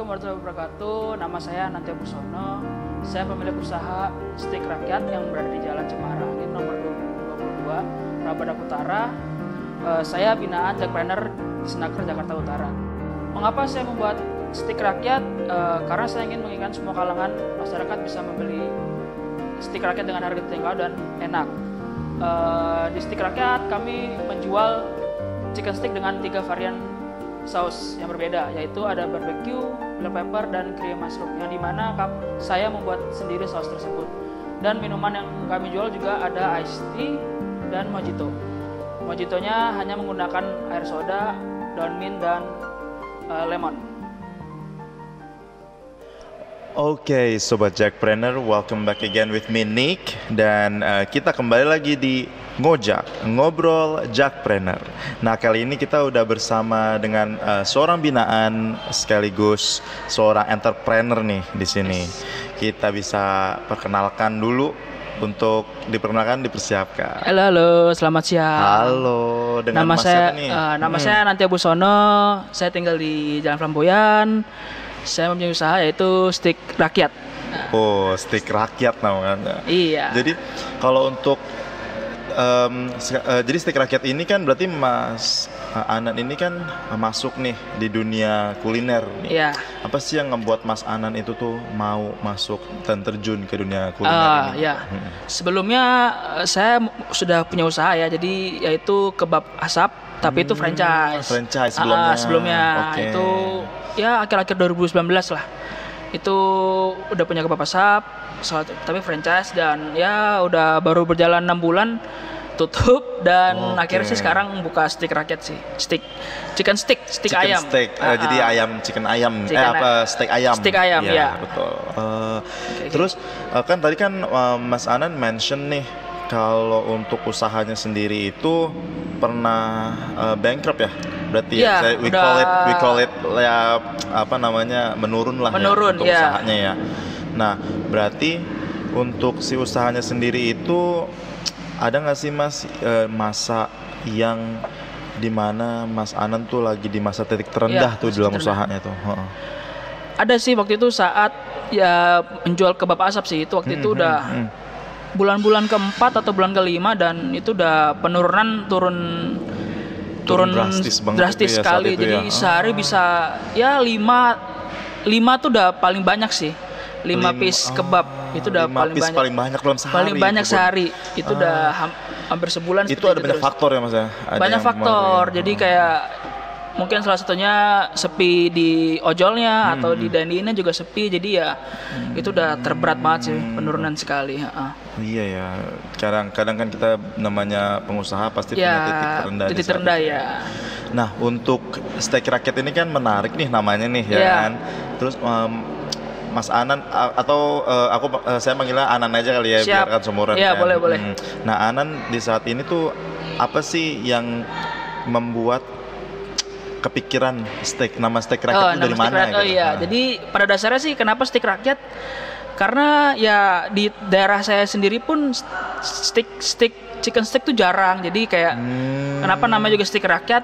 warahmatullahi wabarakatuh. Nama saya Nantya Busono. Saya pemilik usaha Steak Rakyat yang berada di Jalan Cemara, ini nomor 22, Rabadak Utara. Saya binaan Jackpreneur di Senaker, Jakarta Utara. Mengapa saya membuat Steak Rakyat? Karena saya ingin menginginkan semua kalangan masyarakat bisa membeli steak rakyat dengan harga terjangkau dan enak. Di Steak Rakyat kami menjual chicken steak dengan 3 varian saus yang berbeda, yaitu ada barbecue, black pepper, dan cream mushroom, yang dimana saya membuat sendiri saus tersebut. Dan minuman yang kami jual juga ada iced tea dan mojito. Mojitonya hanya menggunakan air soda, daun mint, dan lemon. Oke, Sobat Jackpreneur, welcome back again with me, Nick. Dan kita kembali lagi di Ngojak, Ngobrol Jackpreneur. Nah, kali ini kita udah bersama dengan seorang binaan sekaligus seorang entrepreneur nih di sini. Kita bisa perkenalkan dulu, untuk diperkenalkan, dipersiapkan. Halo, selamat siang. Halo, dengan nama Mas saya siapa nih? Nama saya Nantya Busono. Saya tinggal di Jalan Flamboyan. Saya mempunyai usaha yaitu Steak Rakyat. Oh, Steak Rakyat namanya. Iya. Jadi kalau untuk jadi Steak Rakyat ini kan berarti Mas Anan ini kan masuk nih di dunia kuliner nih. Iya. Apa sih yang ngebuat Mas Anan itu tuh mau masuk dan terjun ke dunia kuliner ini? Ya. Sebelumnya saya sudah punya usaha ya, jadi yaitu kebab asap, tapi itu franchise. Franchise sebelumnya. Sebelumnya Okay. itu ya akhir-akhir 2019 lah. Itu udah punya kebab asap, tapi franchise, dan ya udah baru berjalan 6 bulan tutup, dan akhirnya sih sekarang buka Steak Rakyat sih. Chicken ayam. Steak. Jadi ayam, steak ayam. Steak ayam, ya. Betul. Terus kan tadi kan Mas Anan mention nih kalau untuk usahanya sendiri itu pernah bankrupt ya? Berarti ya, we call it ya, apa namanya, menurun lah ya untuk usahanya ya. Nah, berarti untuk si usahanya sendiri itu ada nggak sih Mas masa yang dimana Mas Anan tuh lagi di masa titik terendah tuh dalam usahanya tuh? Ada sih waktu itu saat ya menjual kebab asap sih, itu waktu itu udah bulan-bulan keempat atau bulan kelima, dan itu udah penurunan turun drastis sekali. Jadi sehari bisa ya 5 tuh udah paling banyak sih. 5 piece kebab itu udah paling banyak dalam sehari. Paling banyak sehari. Itu udah hampir sebulan. Itu ada banyak faktor ya Mas ya? Banyak faktor. Jadi kayak mungkin salah satunya sepi di ojolnya, atau di dine-nya juga sepi. Jadi ya itu udah terberat banget sih, penurunan sekali. Iya ya. Kadang kan kita namanya pengusaha pasti punya titik terendah. Ya. Nah, untuk Steak Rakyat ini kan menarik nih namanya nih ya kan. Terus Mas Anan atau saya manggilnya Anan aja kali ya, biar kan seumuran. Iya, kan. boleh. Nah, Anan di saat ini tuh apa sih yang membuat kepikiran nama Steak Rakyat itu dari mana? Jadi pada dasarnya sih kenapa Steak Rakyat? Karena ya di daerah saya sendiri pun chicken steak tuh jarang. Jadi kayak kenapa namanya juga Steak Rakyat?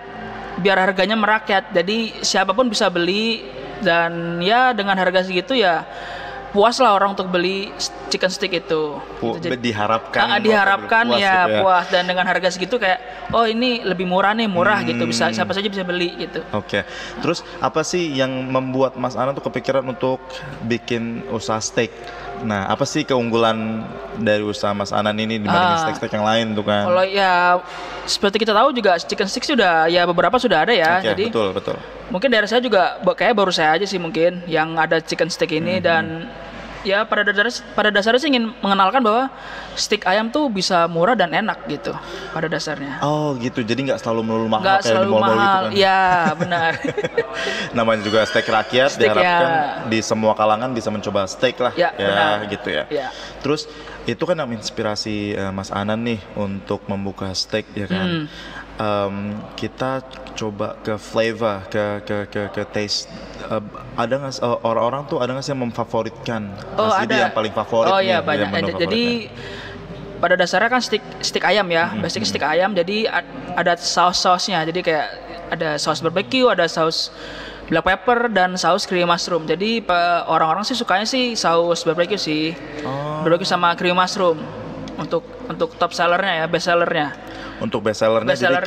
Biar harganya merakyat. Jadi siapapun bisa beli, dan ya dengan harga segitu ya puas lah orang untuk beli chicken steak itu. Diharapkan ya gitu ya, puas, dan dengan harga segitu kayak ini lebih murah gitu, bisa siapa saja bisa beli gitu. Oke. Terus apa sih yang membuat Mas Anan tuh kepikiran untuk bikin usaha steak? Nah, apa sih keunggulan dari usaha Mas Anan ini dibandingin steak-steak yang lain tuh kan? Kalau ya seperti kita tahu juga chicken steak sudah ya beberapa sudah ada ya. Jadi betul. Mungkin daerah saya juga kayak baru saya aja sih mungkin yang ada chicken steak ini, dan ya pada dasarnya sih ingin mengenalkan bahwa steak ayam tuh bisa murah dan enak gitu pada dasarnya. Oh gitu, jadi nggak selalu melulu mahal kayak di mall-mall gitu kan? Iya benar. Namanya juga Steak Rakyat, diharapkan di semua kalangan bisa mencoba steak lah ya gitu ya. Terus itu kan yang menginspirasi Mas Anan nih untuk membuka steak ya kan. Kita coba ke flavor, ke taste. Ada nggak orang-orang tuh ada nggak sih yang memfavoritkan? Pasti dia yang paling favorit. Banyak. Jadi pada dasarnya kan steak ayam ya, basic steak ayam. Jadi ada saus-sausnya. Jadi kayak ada saus barbecue, ada saus black pepper dan saus creamy mushroom. Jadi orang-orang sih sukanya sih saus barbecue sih. Barbecue sama creamy mushroom. Untuk top sellernya ya, best sellernya. Untuk best sellernya jadi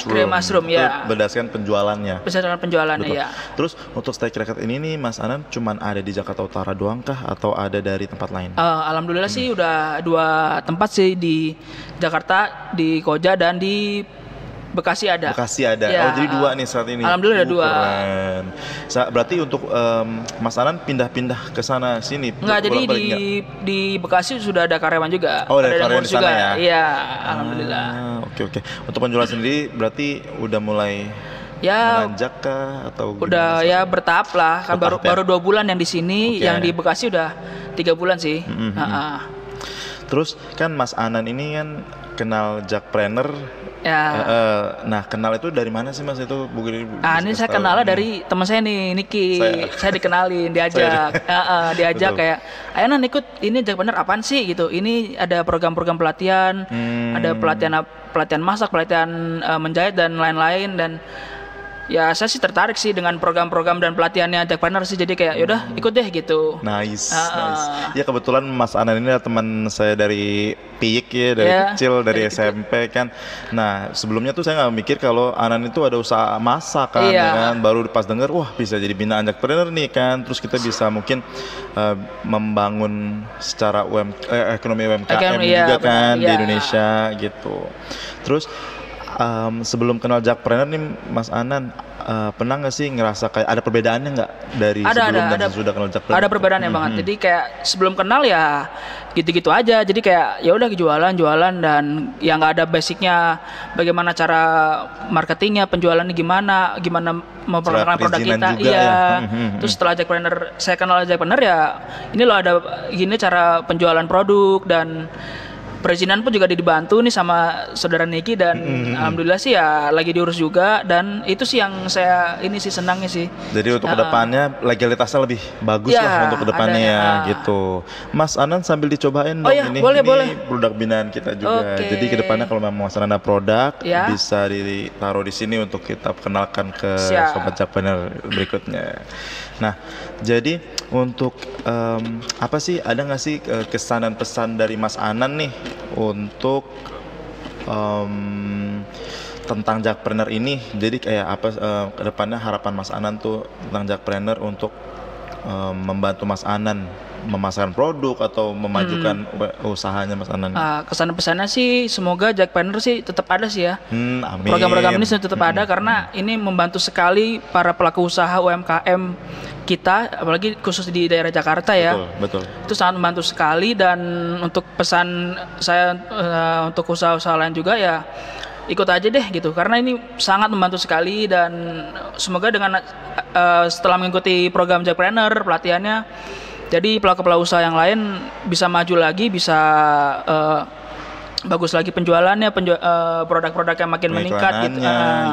cream mushroom ya. Berdasarkan penjualannya. Berdasarkan penjualannya. Betul. Ya. Terus untuk steak rakyat ini nih Mas Anan cuman ada di Jakarta Utara doang kah atau ada dari tempat lain? Alhamdulillah sih udah 2 tempat sih, di Jakarta, di Koja, dan di Bekasi ada. Ya, jadi 2 nih saat ini. Alhamdulillah ada 2. Keren. Berarti untuk Mas Anan pindah-pindah ke sana sini. Enggak, jadi di Bekasi sudah ada karyawan juga. Oh, ada karyawan di sana ya. Iya, alhamdulillah. Oke. Untuk penjualan sendiri berarti udah mulai menanjak kah atau udah ya bertahap lah. Kan baru 2 bulan yang di sini, yang di Bekasi udah 3 bulan sih. Terus kan Mas Anan ini kan kenal Jackpreneur. Ya. Nah, kenal itu dari mana sih Mas itu? Ini saya kenalnya dari teman saya nih, Niki. Saya dikenalin, diajak kayak, ayo Nan ikut ini Jackpreneur apaan sih gitu. Ini ada program-program pelatihan, ada pelatihan masak, pelatihan menjahit dan lain-lain, dan ya saya sih tertarik sih dengan program-program dan pelatihannya Jackpreneur sih, jadi kayak yaudah ikut deh gitu. Nice. Ya kebetulan Mas Anan ini adalah teman saya dari Piyik ya, dari kecil, dari SMP kan. Nah sebelumnya tuh saya nggak mikir kalau Anan itu ada usaha masak kan, kan? Baru pas denger wah bisa jadi binaan Jackpreneur nih kan, terus kita bisa mungkin membangun secara ekonomi UMKM juga kan di Indonesia gitu. Terus sebelum kenal Jackpreneur nih Mas Anan, pernah nggak sih ngerasa kayak ada perbedaannya nggak dari sebelum dan sesudah kenal Jackpreneur? Ada perbedaannya banget. Jadi kayak sebelum kenal ya gitu-gitu aja. Jadi kayak ya udah jualan dan ya nggak ada basicnya, bagaimana cara marketingnya, penjualannya gimana memperkenalkan produk kita. Terus setelah Jackpreneur, saya kenal Jackpreneur ya ini loh ada gini cara penjualan produk, dan perizinan pun juga dibantu nih sama saudara Niki, dan alhamdulillah sih ya lagi diurus juga, dan itu sih yang saya ini sih senangnya sih. Jadi untuk kedepannya legalitasnya lebih bagus lah untuk kedepannya ya gitu. Mas Anan sambil dicobain dong ini produk binaan kita juga. Jadi kedepannya kalau memang Mas Anan ada produk bisa ditaruh di sini untuk kita kenalkan ke Sobat Jackpreneur berikutnya. Nah jadi untuk apa sih, ada nggak sih kesan dan pesan dari Mas Anan nih untuk tentang Jackpreneur ini? Jadi kayak apa kedepannya harapan Mas Anan tuh tentang Jackpreneur untuk membantu Mas Anan memasarkan produk atau memajukan usahanya Mas Anan? Kesan pesannya sih semoga Jackpreneur sih tetap ada sih ya. Amin. Program-program ini tetap ada karena ini membantu sekali para pelaku usaha UMKM kita, apalagi khusus di daerah Jakarta ya. Betul. Itu sangat membantu sekali, dan untuk pesan saya untuk usaha-usaha lain juga ya ikut aja deh gitu, karena ini sangat membantu sekali, dan semoga dengan setelah mengikuti program Jackpreneur pelatihannya, jadi pelaku-pelaku usaha yang lain bisa maju lagi, bisa bagus lagi penjualannya, produk-produk yang makin meningkat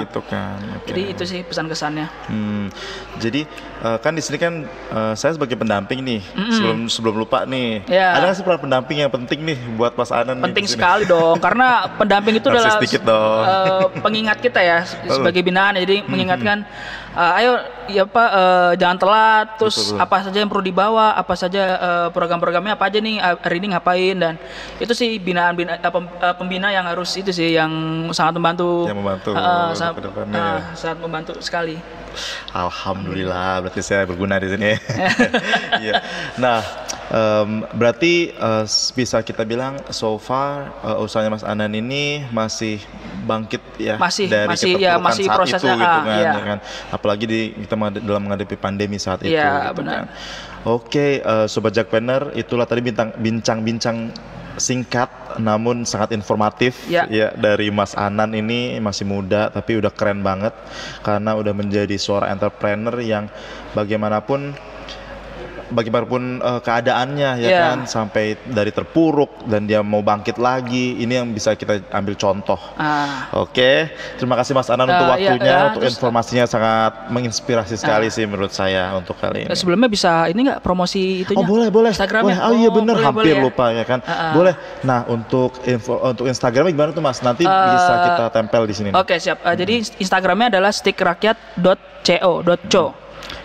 gitu kan. Jadi itu sih pesan kesannya. Jadi kan di sini kan saya sebagai pendamping nih, sebelum lupa nih, ada nggak sih peran pendamping yang penting nih buat Mas Anan? Penting sekali dong, karena pendamping itu adalah pengingat kita ya sebagai binaan, jadi mengingatkan ayo ya Pak, jangan telat, terus apa saja yang perlu dibawa, apa saja program-programnya apa aja nih hari ini ngapain, dan itu sih pembina yang harus itu sih yang sangat membantu. Sangat membantu sekali. Alhamdulillah, berarti saya berguna di sini. Nah, berarti bisa kita bilang so far usahanya Mas Anan ini masih bangkit ya, dari keterpurukan saat prosesnya, itu gitu kan. Apalagi kita dalam menghadapi pandemi saat itu. Iya, gitu benar. Kan. Oke, Sobat Jackpreneur, itulah tadi bincang-bincang singkat namun sangat informatif ya dari Mas Anan. Ini masih muda tapi udah keren banget karena udah menjadi seorang entrepreneur yang bagaimanapun keadaannya kan, sampai dari terpuruk dan dia mau bangkit lagi, ini yang bisa kita ambil contoh. Oke, terima kasih Mas Anan untuk waktunya, untuk informasinya sangat menginspirasi sekali sih menurut saya untuk kali ini. Sebelumnya bisa ini nggak promosi itunya? Boleh. Instagramnya? Iya bener, hampir lupa ya kan. Boleh. Nah untuk Instagramnya gimana tuh Mas? Nanti bisa kita tempel di sini. Oke, siap. Jadi Instagramnya adalah stickrakyat.co.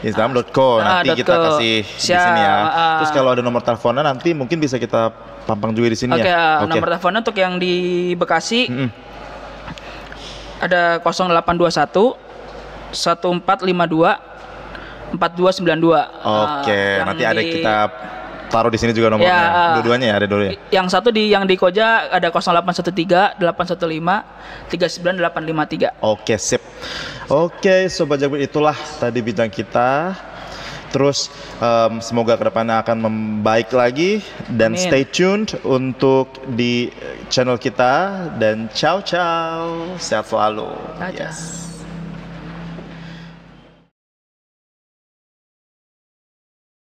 Instagram.co nanti kita kasih di sini ya. Terus kalau ada nomor teleponnya nanti mungkin bisa kita pampang juga di sini ya. Oke, nomor teleponnya untuk yang di Bekasi ada 0821 1452 4292. Oke, nanti ada kita taruh di sini juga nomornya. Dua-duanya ya, ada dulu ya. Yang satu yang di Koja ada 0813 815 39853. Oke, sip. Oke, Sobat Jakpreneur, itulah tadi bincang kita. Terus semoga kedepannya akan membaik lagi dan stay tuned untuk di channel kita dan ciao, sehat selalu. Ciao. Yes.